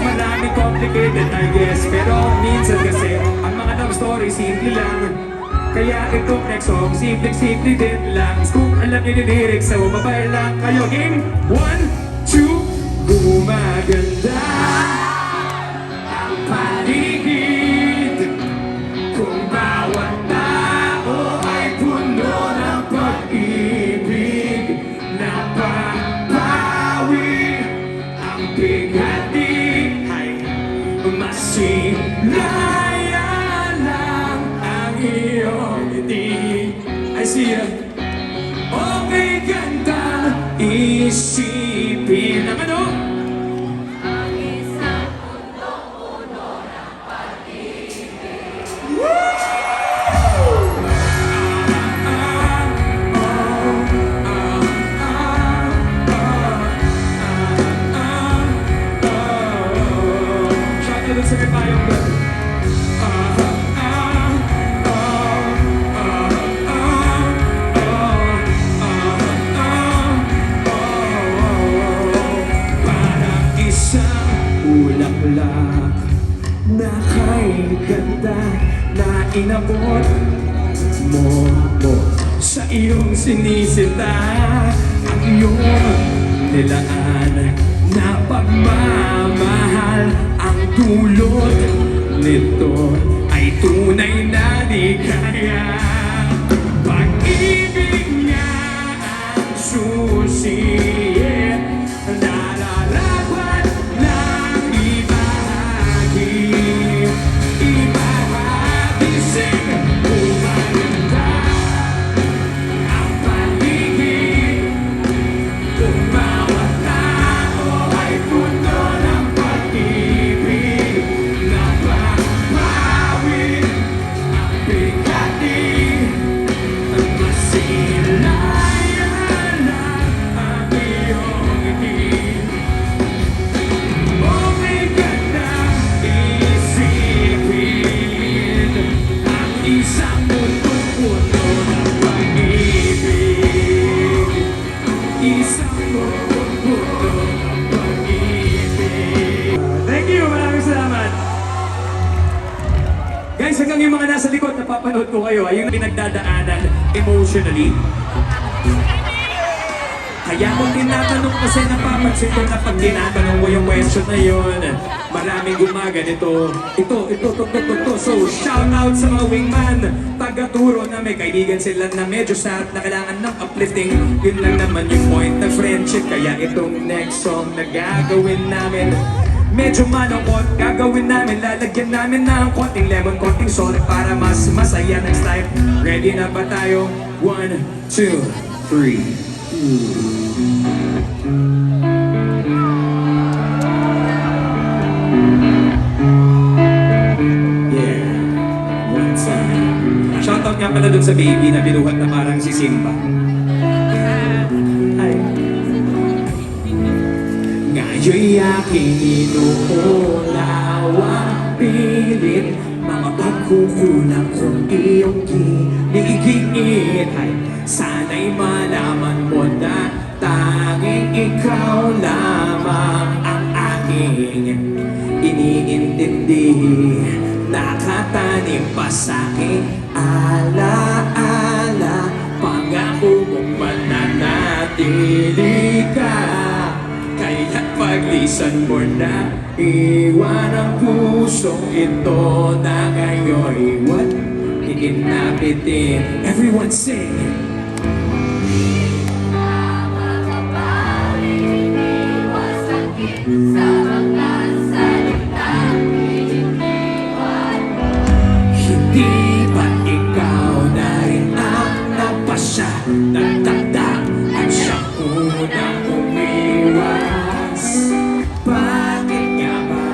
marami complicated I guess. Pero minsan kasi ang mga love story simple lang. Kaya itong next song, simple-simple din lang. Kung alam niyo yung lyrics, so mabay lang kayo. Game 1, 2, gumaganda ang paligid. Kung bawat tao ay puno ng pag-ibig, napapawi ang bigati ay masilaya lang ang iyong ngiti. I see ya. Okay, ganda isipin ang ano? Ang isang mundong puno ng pag-ibig. Shout out sa may payong doon. Parang isang ulak-ulak na kay ganda na inabot mo sa iyong sinisita. Ang iyong nilaan na pagmamahal, ang dulot nito ay tunay na di kaya. Pag-ibig niya ang susi, nararapat lang ibahagi. Ibahagi, sing, gumaganda ang paligid. Kung bawat tao ay puno ng pag-ibig, napapawi ang bigati, at masilaya lang ang iyong ngiti. Okay ka na isipin ang isang mundong puno ng pag-ibig. Isang mundong puno ng pag-ibig. Thank you! Maraming salamat! Guys, hanggang yung mga nasa likod napapanood ko kayo ay yung pinagdadaanan emotionally. Kaya kung tinatanong kasi napapansin ko na pag tinatanong mo yung question na yun, maraming gumaganito. Ito. So, shout out sa mga wingman, taga-turo na may kaibigan sila na medyo sad na kailangan ng uplifting. Yun lang naman yung point ng friendship. Kaya itong next song na gagawin namin, medyo malungkot, gagawin namin, lalagyan namin ng konting lemon, konting salt para mas masaya next time. Ready na ba tayo? 1, 2, 3. Yeah, one time. Shoutout nga pala dun sa baby na binuhat na parang si Simba. Ay. Ngayon'y aking inuulawang pilit, mga pagkukulang kong iyong kinigiit. Ay, sana'y malaman mo na tanging ikaw lamang ang aking iniintindi. Nakatanim pa sa'king alaala, pangako mong mananatili ka. Kaya't paglisan mo na iwan ang pusong ito na ngayon'y what? Ikinapitin. Everyone sing! Makabawi, iniwas ang sa mga salitang iniwan mo. Hindi ba ikaw na rin ang napasya, nagtakdak at siyang unang umiwas? Bakit nga ba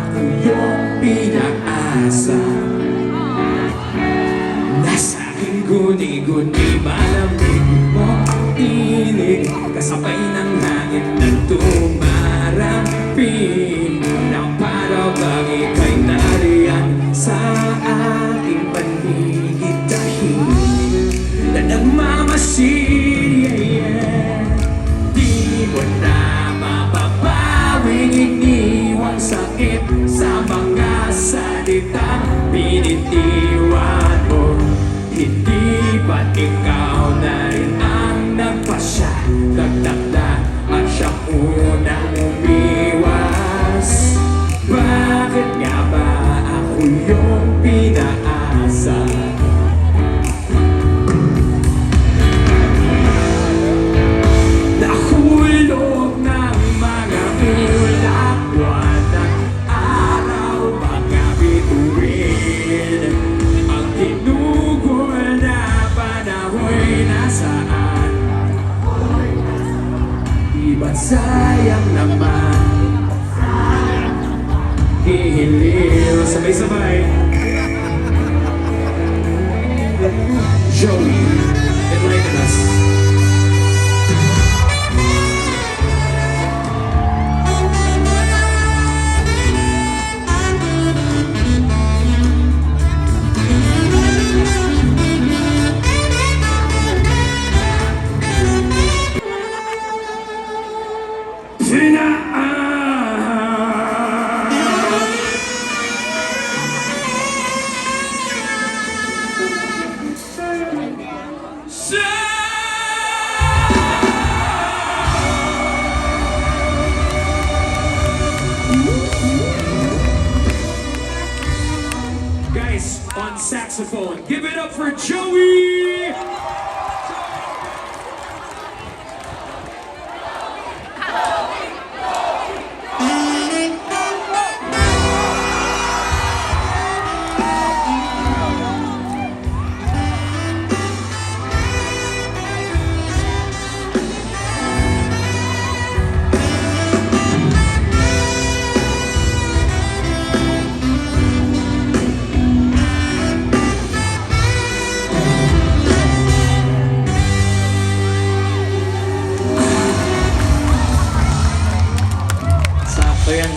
ako yung pinag-asa? Nasa aking guni-guni, malamig mo tinig, kasabay ng hangin na tumarapin, na para bang ika'y nariyan sa aking paligid, dahil na nagmamasid. Di mo na mapapawing iniwan ang sakit sa mga salitang binitiwan mo. Hindi ba't ikaw na rin ang nagpasya? Nagtakda at siyang unang umiwas. Bakit nga ba ako yung pinaasa? Nahulog ng mga ulap, buwan at araw, mga bituin. Ang tinugol na panahon'y nasaan? Di ba't sayang naman? Hihilil, sabay-sabay. Joey, enlighten us. Guys, on saxophone, give it up for Joey!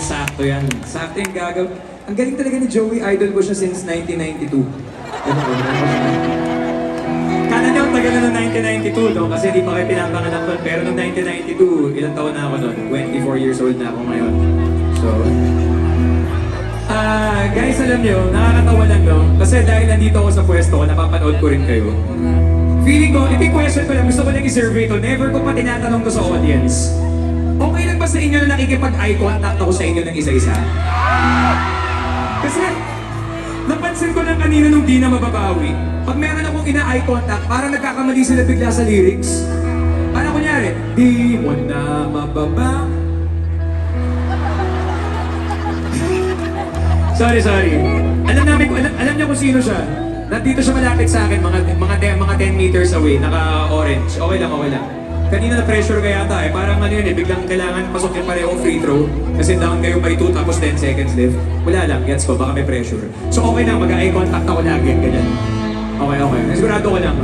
Sakto yan. Sakto yung gagaw. Ang galing talaga ni Joey, idol ko siya since 1992. Kala niyo, ang tagal na noong 1992, no? Kasi hindi pa kayo pinapanganak doon. Pero noong 1992, ilang taon na ako noon? 24 years old na ako ngayon. So, guys, alam niyo, nakakatawa lang, no? Kasi dahil nandito ako sa pwesto ko, napapanood ko rin kayo. Feeling ko, question ko lang, gusto ko lang i-survey to. Never ko pa tinatanong to sa audience. Okay lang ba sa inyo na nakikipag-eye contact ako sa inyo ng isa-isa? Kasi napansin ko lang kanina nung di na mababawi. Pag meron akong ina-eye contact, parang nagkakamali sila bigla sa lyrics. Parang kunyari, di mo na mababa. Sorry. Alam niyo kung sino siya. Nandito siya malapit sa akin, mga 10 meters away, naka-orange. Okay lang. Kanina na-pressure kaya yata parang ano yun biglang kailangan pasukin pareho free throw. Kasi down kayo by 2 tapos 10 seconds left. Wala lang, gets ko, baka may pressure. So okay lang, mag-eye contact ako lagi, ganyan. Okay. Sigurado ko lang.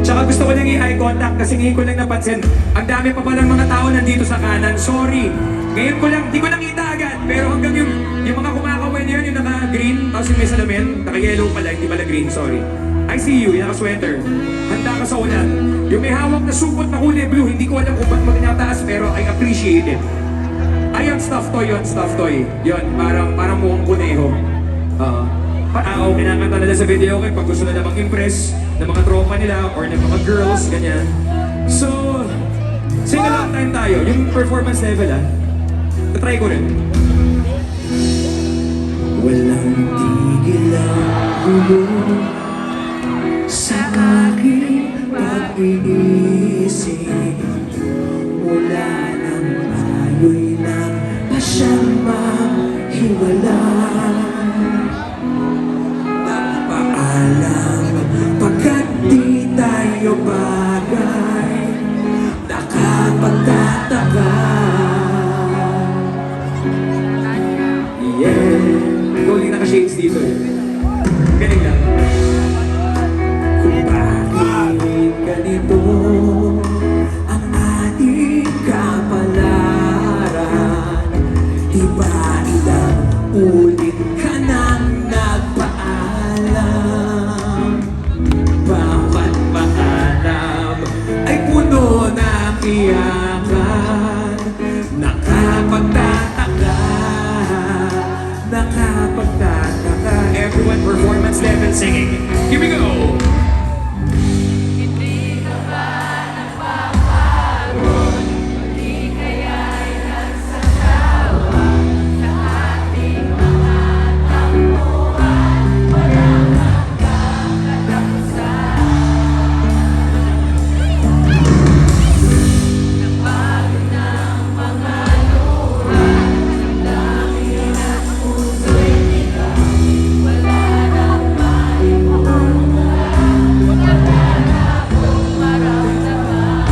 Tsaka gusto ko lang i-eye contact kasi ngayon ko lang napansin, ang dami pa palang mga tao nandito sa kanan. Sorry. Ngayon ko lang, di ko nakita agad. Pero hanggang yung mga kumakaway na yun, yung naka-green, tapos yung may salamin, naka-yellow pala, hindi pala green, sorry. I see you, yung naka-sweater. Handa ka sa ulan. Yung may hawak na supot na kulay blue, hindi ko alam kung ba't mo tinataas, pero I appreciate it. Ayun, stuffed toy. Yun, parang mukhang kuneho. Ako kinakanta nila sa video ko pag gusto nila mag-impress ng mga tropa nila or ng mga girls, ganyan. So, sing along time tayo. Yung performance level, try ko rin. Walang tigil ang gulo sa aking pag-iisip. Wala nang ayoy ng pasyang mahiwala. Nagpaalam pagkat di tayo bagay, nakapagtataka. Ikaw din naka-shades dito Galing lang. Kung bakit ganito ang ating kapalaran, di ba ilang ulit ka nang nagpaalam? Bawat paalam ay puno ng iyakan, nakapagtataka. nakapagtataka. Everyone, performance level singing. Here we go! Hindi ka ba napapagod? Di kaya'y nagsasawa sa ating mga tampuhan? Walang hanggang katapusan. Napagod ng mga luha, damdamin at puso'y tigaw. Wala nang maipumunga, wala na akong maramdaman.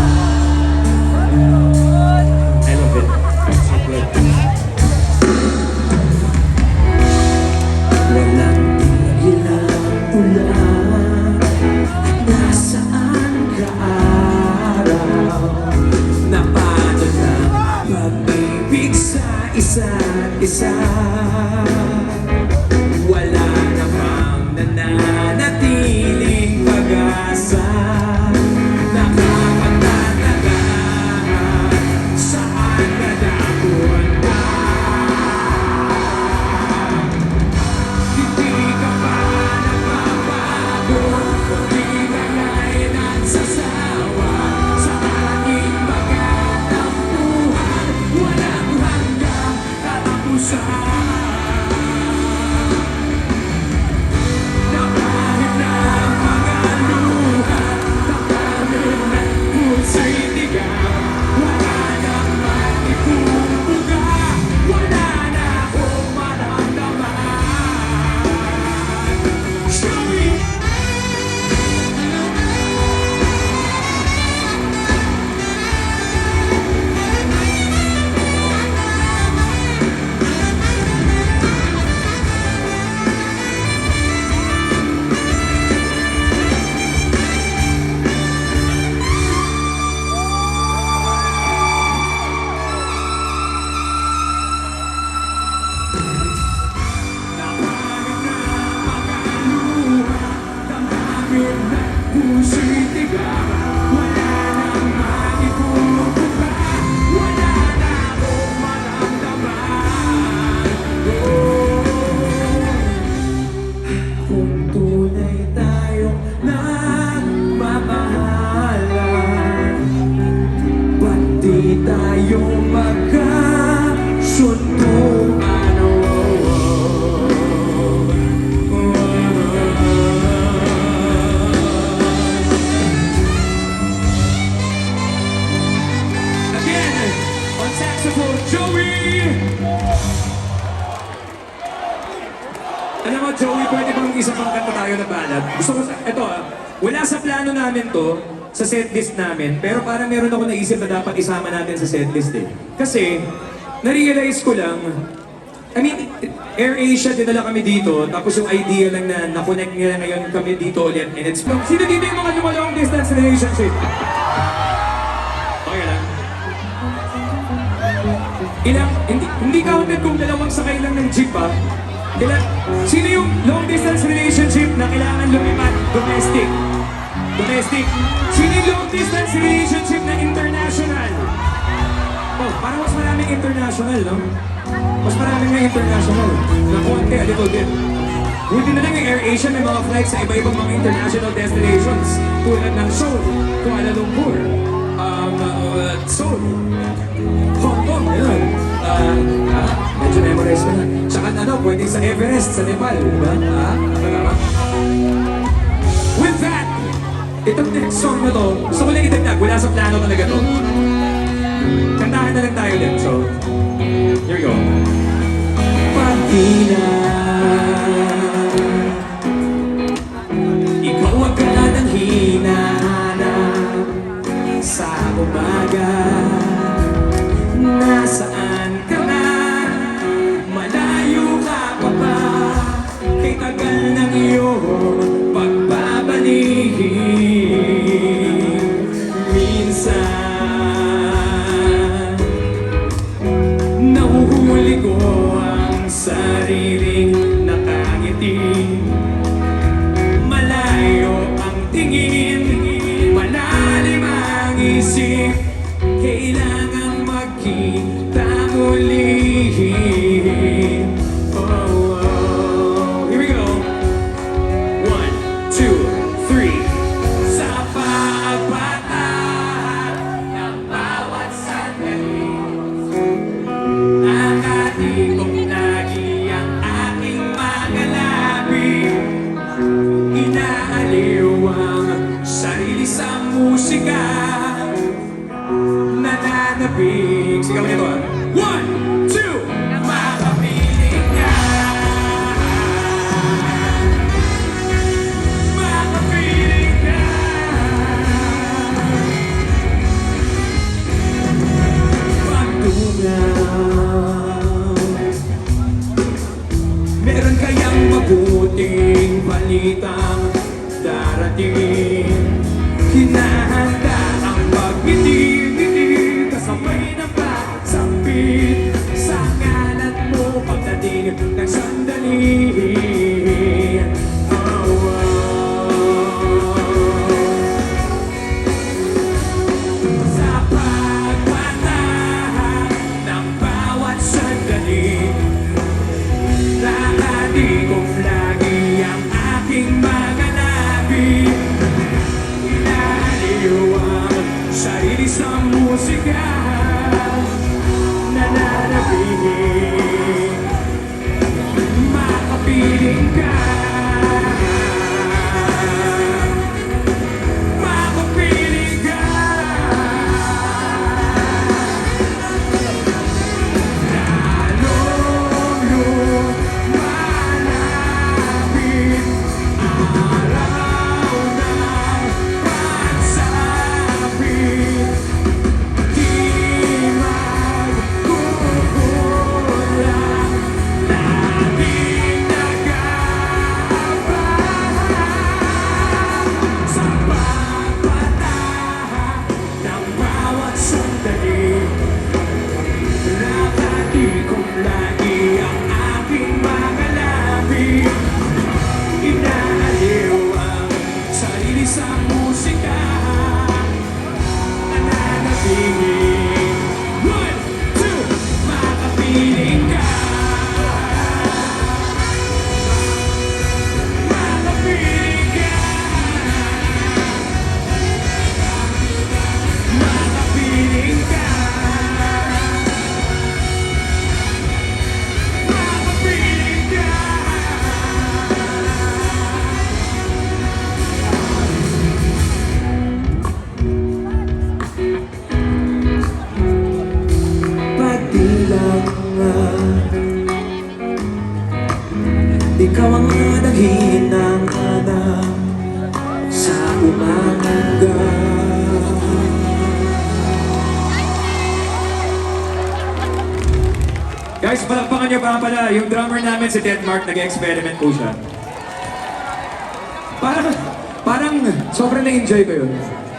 I love it. So good. Walang tigil ang ulan. Nasaan ka araw? Napagod ng pag-ibig sa isa't isa. Wala namang nananatiling pag-asa. Nakapagtataka, saan ka napunta? Hindi ka pa napapagod, di ka na'y nagsasawa sa ating mga tampuhan. Walang hanggang katapusan. Napahid na ang mga luha, damdamin at puso'y tigaw. Wala nang maipupuga, wala na akong maramdaman. Show me! Napahid na ang mga luha, damdamin at puso'y tigaw. Wala nang maipupuga, wala na akong maramdaman. Kung tunay tayong nagmamahalan, ba't di tayo magkasunduan? Again, on saxophone, Joey! Alam mo, Joey, pwede bang isa pang kanta tayo na ballad? Gusto ko, eto wala sa plano namin to, sa setlist namin, pero parang meron ako naisip na dapat isama natin sa setlist eh. Kasi, na-realize ko lang, I mean, AirAsia, dinala kami dito, tapos yung idea lang na na-connect nila ngayon kami dito ulit. And it's, sino dito yung mga long distance relationship? Okay lang. Hindi counted kung dalawang sakay lang ng jeep ha. Sino yung long distance relationship na kailangan lumipat? Domestic. Domestic. Sino yung long distance relationship na international? Oh, parang mas maraming international, no? Mas maraming nga international. Na konti, a little bit. Buti na lang yung AirAsia, may mga flights sa iba-ibang mga international destinations. Tulad ng Seoul, Kuala Lumpur, Seoul, Hong Kong, yun. Medyo memorize na lang. Tsaka pwede sa Everest, sa Nepal, di ba? With that, itong next song na to, gusto ko lang idagdag, wala sa plano talaga to. Kantahan na lang tayo din, so, here we go. Pati na ikaw agad ang hinahanap sa umaga. Nasaan ka na? Malayo ka pa ba? Kay tagal ng iyong pagbabalik. Minsan nahuhuli ko ang sariling nakangiti. Malayo ang tingin, malalim ang isip. Kailangan magkita muli. Oh, mabuting balitang darating. Hinahanda ang pagngiti-ngiti kasabay ng pagsambit sa ngalan mo pagdating ng sandali. Sa pagpatahan ng bawat sandali, nakadi kong lagi ang aking mga labi. Inaliw ang sarili sa musika, nananabing makapiling ka. Makapiling ka. Lalong lumalapit araw ng pagsapit. Di magkukulang, laging nag-aabangan sa pagpatahan ng bawat sandali. Nakati kong lagi ang aking mga labi. Inaaliw ang sarili sa musika, nananabing one, two, makapiling ka. Makapiling ka. Makapiling ka. Makapiling ka. Pagbilang ikaw ang naghinang-hanap sa umaga. Guys, palakpakan niyo pa pala. Yung drummer namin si Ted Mark, nag-experiment po siya. Parang sobrang na-enjoy ko yun.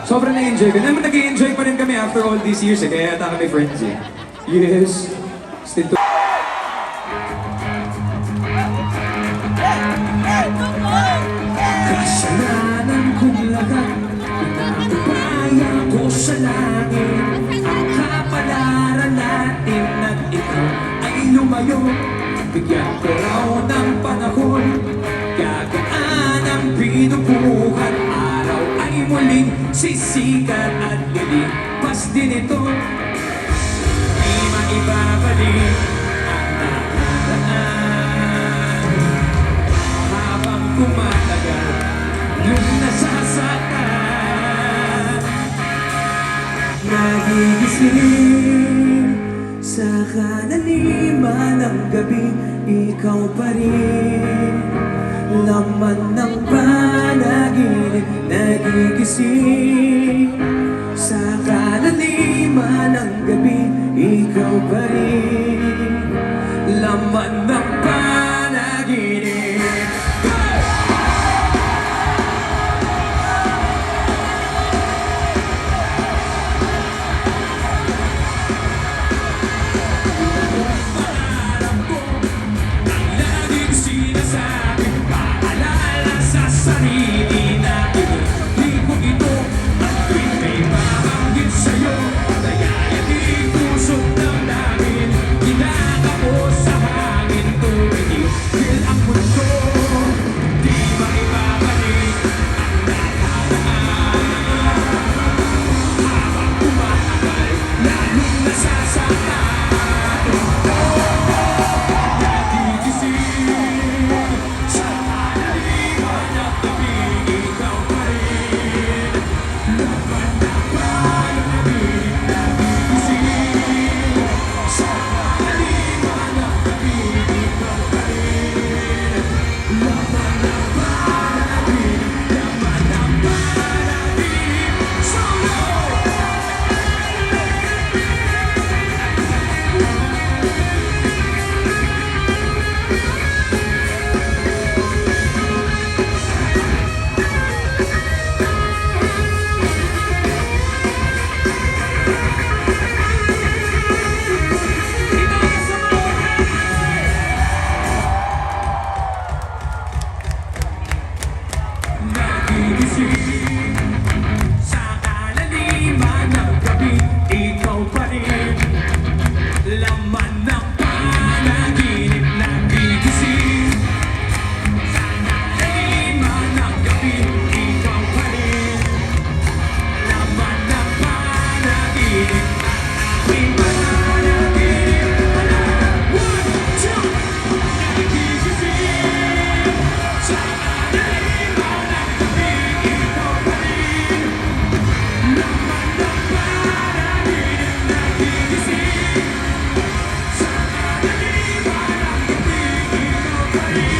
Sobrang na-enjoy ko. Naman nag-enjoy pa rin kami after all these years eh. Kaya yata kami friends eh. Yes. Still to... Kasalanan kong lahat, pinakubaya ko sa langit. Ang kapalaran natin at ikaw ay lumayo. Bigyan ko raw ng panahon, gagaan ang binubuhat. Araw ay muling sisikat at lilipas din ito. Di maibabalik ang nakaraan. Habang tumatagal, yung nasasaktan, nagigising sa kanaliman ng gabi. Ikaw pa rin, laman ng panaginip. Nagigising sa kanaliman ng gabi. Ikaw pa rin, laman ng panaginip. Laging sinasabi, paalala sa sarili natin. Ligo ito at tuwing may mabanggit sa'yo, nayayanig pusot ng namin. Hinaka mo sa hangin tuwing feel ang mundo Thank